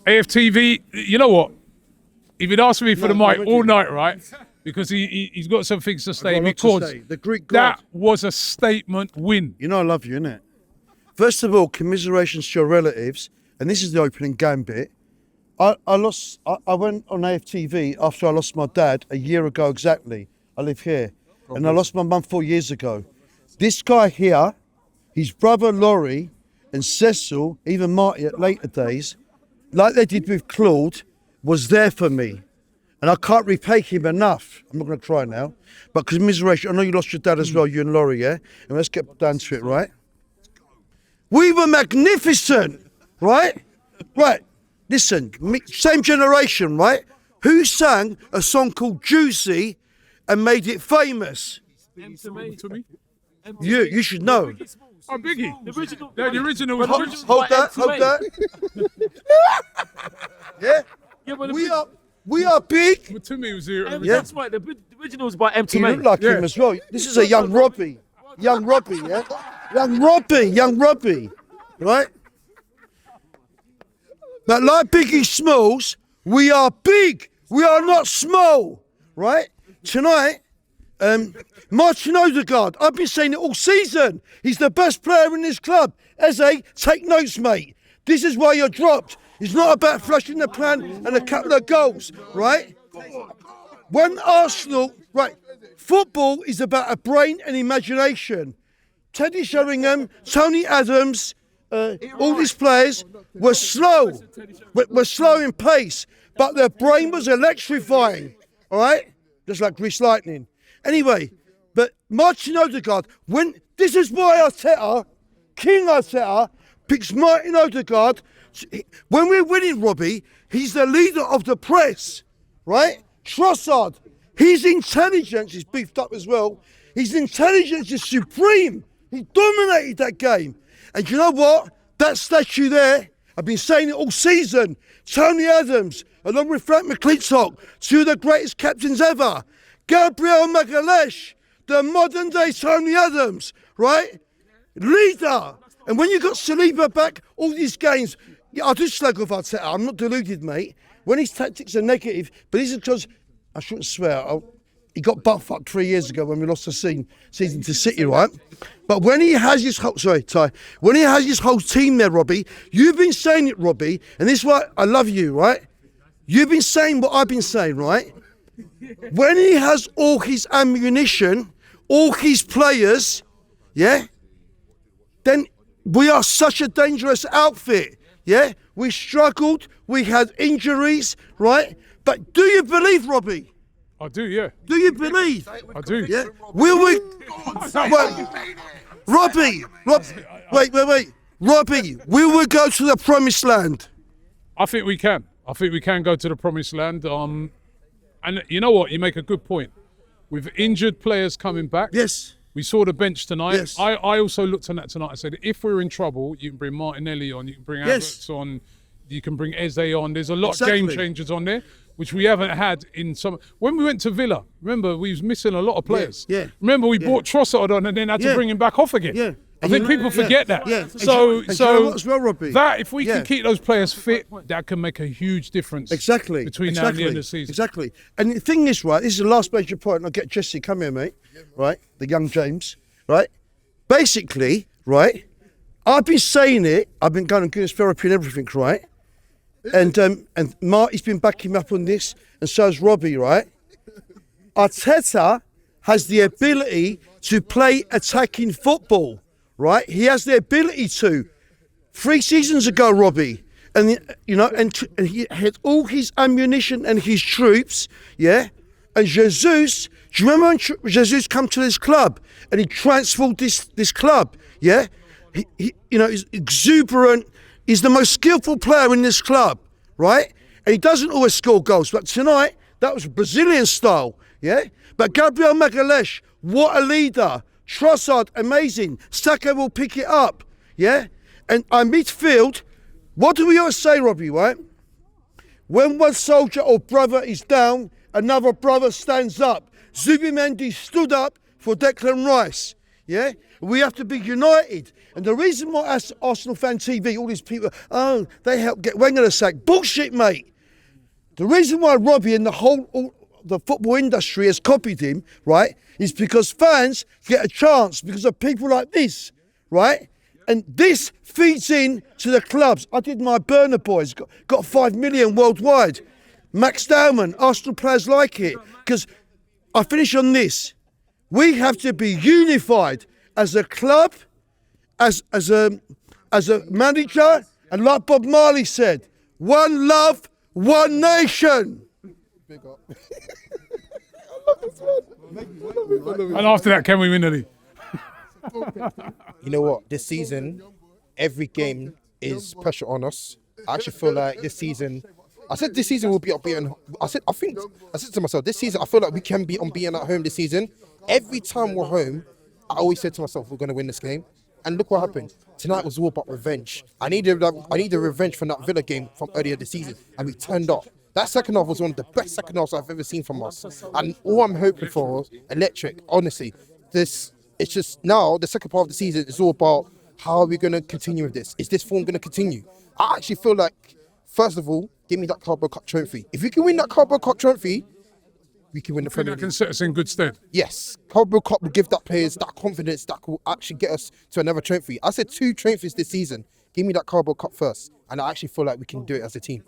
AFTV, you know what? If you'd asked me for the mic all night, right? Because he's got some things to say. Because the Greek God. that was a statement win. You know I love you, innit? First of all, commiserations to your relatives, and this is the opening gambit. I went on AFTV after I lost my dad a year ago exactly. I live here. And I lost my mum 4 years ago. This guy here, his brother Laurie and Cecil, even Marty at later days, like they did with Claude, was there for me. And I can't repay him enough. I'm not going to cry now. But commiseration, I know you lost your dad as well, you and Laurie, yeah? And let's get down to it, right? We were magnificent, right? Right, listen, same generation, right? Who sang a song called Juicy and made it famous? To me? You should know. Oh, Biggie. The original. Hold that. Yeah? We are big. But to me, it was the original. Yeah. That's right. The original was by You look like him as well. This is a young Robbie. Young Robbie, yeah? Young Robbie, right? But like Biggie Smalls, we are big. We are not small, right? Tonight, Martin Odegaard, I've been saying it all season. He's the best player in this club. Eze, take notes, mate. This is why you're dropped. It's not about flashing the plan and a couple of goals, right? When Arsenal, right, football is about a brain and imagination. Teddy Sheringham, Tony Adams, all these players were slow in pace, but their brain was electrifying, all right? Just like Grease Lightning. Anyway, but Martin Odegaard, this is why Arteta, King Arteta, picks Martin Odegaard. When we're winning, Robbie, he's the leader of the press, right? Trossard, his intelligence is beefed up as well. His intelligence is supreme. He dominated that game. And you know what? That statue there, I've been saying it all season. Tony Adams, along with Frank McClintock, two of the greatest captains ever. Gabriel Magalhaes, the modern day Tony Adams, right? Leader. And when you got Saliba back, all these games, yeah, I do slag off Arteta. I'm not deluded, mate. When his tactics are negative, but this is because, I shouldn't swear, he got butt fucked 3 years ago when we lost the season to City, right? But when he has his whole, when he has his whole team there, Robbie, you've been saying it, Robbie, and this is why I love you, right? You've been saying what I've been saying, right? When he has all his ammunition, all his players, yeah, then we are such a dangerous outfit, yeah? We struggled, we had injuries, right? But do you believe, Robbie? I do, yeah. Do you believe? I do. Yeah. Will we? Robbie, wait. Robbie, will we go to the promised land? I think we can. I think we can go to the promised land. And you know what? You make a good point. With injured players coming back. Yes. We saw the bench tonight. Yes. I also looked at that tonight. I said, if we're in trouble, you can bring Martinelli on, you can bring Havertz on, you can bring Eze on. There's a lot of game changers on there, which we haven't had in some. When we went to Villa, remember, we was missing a lot of players. Yeah. Remember, we brought Trossard on and then had to bring him back off again. Yeah. I think people forget that. Yeah. So you know what as well, Robbie? that if we can keep those players fit, that can make a huge difference. Exactly. Between now and the end of the season. Exactly. And the thing is, right, this is the last major point, and I'll get Jesse, come here, mate. Right? The young James. Right? Basically, right, I've been saying it, I've been going on goodness therapy and everything, right? And Marty's been backing me up on this, and so has Robbie, right? Arteta has the ability to play attacking football, right? He has the ability to. 3 seasons ago, Robbie, and he had all his ammunition and his troops, yeah? And Jesus, do you remember when Jesus come to this club and he transformed this club, yeah? He's exuberant. He's the most skillful player in this club, right? And he doesn't always score goals, but tonight, that was Brazilian style, yeah? But Gabriel Magalhaes, what a leader. Trossard, amazing. Saka will pick it up, yeah? And our midfield, what do we always say, Robbie, right? When one soldier or brother is down, another brother stands up. Zubimendi stood up for Declan Rice, Yeah, we have to be united. And the reason why Arsenal Fan TV, all these people, oh, they help get Wenger the sack. Bullshit, mate. The reason why Robbie and the football industry has copied him, right, is because fans get a chance because of people like this, right? And this feeds in to the clubs. I did my Burner Boys, got 5 million worldwide. Max Dowman, Arsenal players like it. Because I finish on this. We have to be unified as a club, as a manager, and like Bob Marley said, one love, one nation. And after that, can we win the league? You know what? This season, every game is pressure on us. I actually feel like this season, I said this season will be unbeaten. I said to myself, this season, I feel like we can be unbeaten at home this season. Every time we're home, I always said to myself, we're going to win this game. And look what happened. Tonight was all about revenge. I needed revenge from that Villa game from earlier this season, and we turned up. That second half was one of the best second halves I've ever seen from us. And all I'm hoping for, electric, honestly, it's just now, the second part of the season is all about how are we going to continue with this? Is this form going to continue? I actually feel like, first of all, give me that Carabao Cup trophy. If we can win that Carabao Cup trophy, we can win the Premier That League. can set us in good stead. Yes, Carabao Cup will give that players that confidence that will actually get us to another trophy. I said 2 trophies this season. Give me that Carabao Cup first. And I actually feel like we can do it as a team.